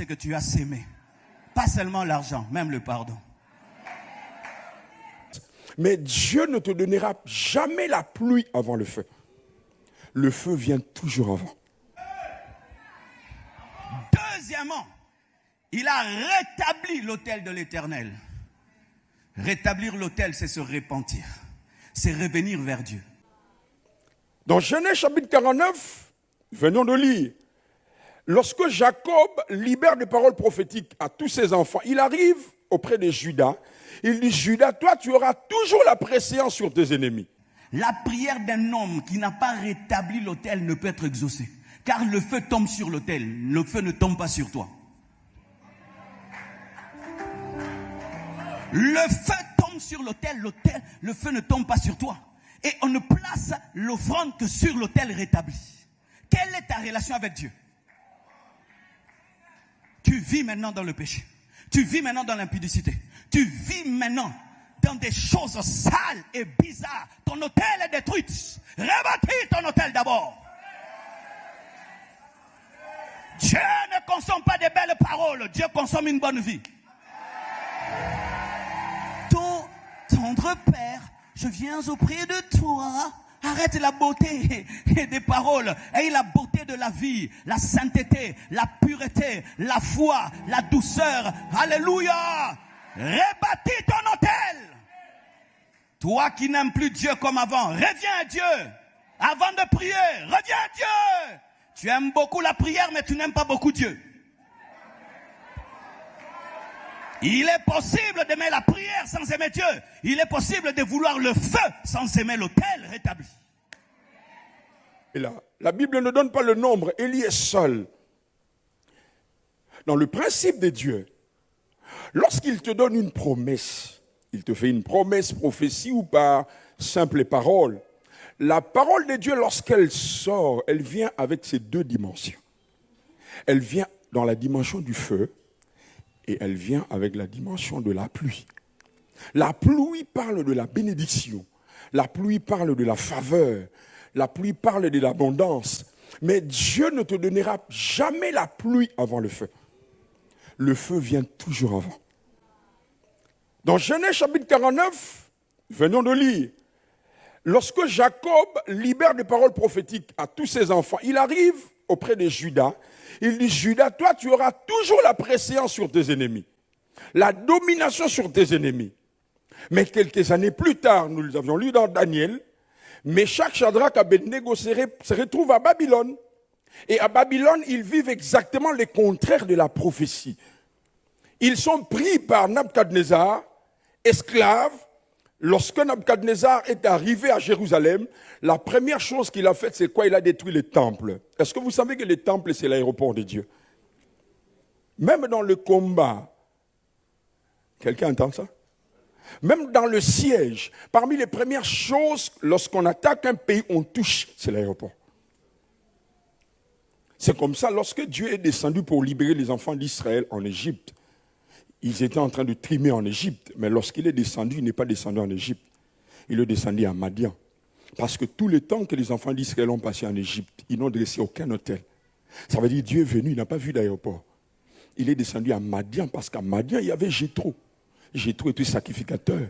ce que tu as sémé. Pas seulement l'argent, même le pardon. Mais Dieu ne te donnera jamais la pluie avant le feu. Le feu vient toujours avant. Deuxièmement, il a rétabli l'autel de l'Éternel. Rétablir l'autel, c'est se repentir. C'est revenir vers Dieu. Dans Genèse chapitre 49, venons de lire. Lorsque Jacob libère des paroles prophétiques à tous ses enfants, il arrive auprès de Judas. Il dit, Judas, toi tu auras toujours la préséance sur tes ennemis. La prière d'un homme qui n'a pas rétabli l'autel ne peut être exaucée. Car le feu tombe sur l'autel, le feu ne tombe pas sur toi. Le feu tombe sur l'autel, le feu ne tombe pas sur toi. Et on ne place l'offrande que sur l'autel rétabli. Quelle est ta relation avec Dieu? Tu vis maintenant dans le péché. Tu vis maintenant dans l'impudicité. Tu vis maintenant dans des choses sales et bizarres. Ton autel est détruit. Rebâtis ton autel d'abord. Dieu ne consomme pas des belles paroles. Dieu consomme une bonne vie. Ton tendre Père, je viens auprès de toi. Arrête la beauté des paroles et la beauté de la vie, la sainteté, la pureté, la foi, la douceur. Alléluia. Rebâtis ton autel. Toi qui n'aimes plus Dieu comme avant, reviens à Dieu. Avant de prier, reviens à Dieu. Tu aimes beaucoup la prière, mais tu n'aimes pas beaucoup Dieu. Il est possible d'aimer la prière sans aimer Dieu. Il est possible de vouloir le feu sans aimer l'autel rétabli. Et là, la Bible ne donne pas le nombre. Élie est seul. Dans le principe de Dieu, lorsqu'il te donne une promesse, il te fait une promesse, prophétie ou par simple parole. La parole de Dieu, lorsqu'elle sort, elle vient avec ces deux dimensions. Elle vient dans la dimension du feu et elle vient avec la dimension de la pluie. La pluie parle de la bénédiction. La pluie parle de la faveur. La pluie parle de l'abondance. Mais Dieu ne te donnera jamais la pluie avant le feu. Le feu vient toujours avant. Dans Genèse chapitre 49, venons de lire. Lorsque Jacob libère des paroles prophétiques à tous ses enfants, il arrive auprès de Judas. Il dit, Judas, toi tu auras toujours la préséance sur tes ennemis. La domination sur tes ennemis. Mais quelques années plus tard, nous avions lu dans Daniel, Meshach, Shadrach, Abednego se retrouvent à Babylone. Et à Babylone, ils vivent exactement le contraire de la prophétie. Ils sont pris par Nabuchodonosor, esclaves. Lorsque Nabuchodonosor est arrivé à Jérusalem, la première chose qu'il a faite, c'est quoi? Il a détruit les temples. Est-ce que vous savez que les temples, c'est l'aéroport de Dieu? Même dans le combat, quelqu'un entend ça? Même dans le siège, parmi les premières choses, lorsqu'on attaque un pays, on touche, c'est l'aéroport. C'est comme ça, lorsque Dieu est descendu pour libérer les enfants d'Israël en Égypte, ils étaient en train de trimer en Égypte, mais lorsqu'il est descendu, il n'est pas descendu en Égypte. Il est descendu à Madian. Parce que tout le temps que les enfants d'Israël ont passé en Égypte, ils n'ont dressé aucun hôtel. Ça veut dire que Dieu est venu, il n'a pas vu d'aéroport. Il est descendu à Madian parce qu'à Madian, il y avait Jéthro. Jéthro était sacrificateur.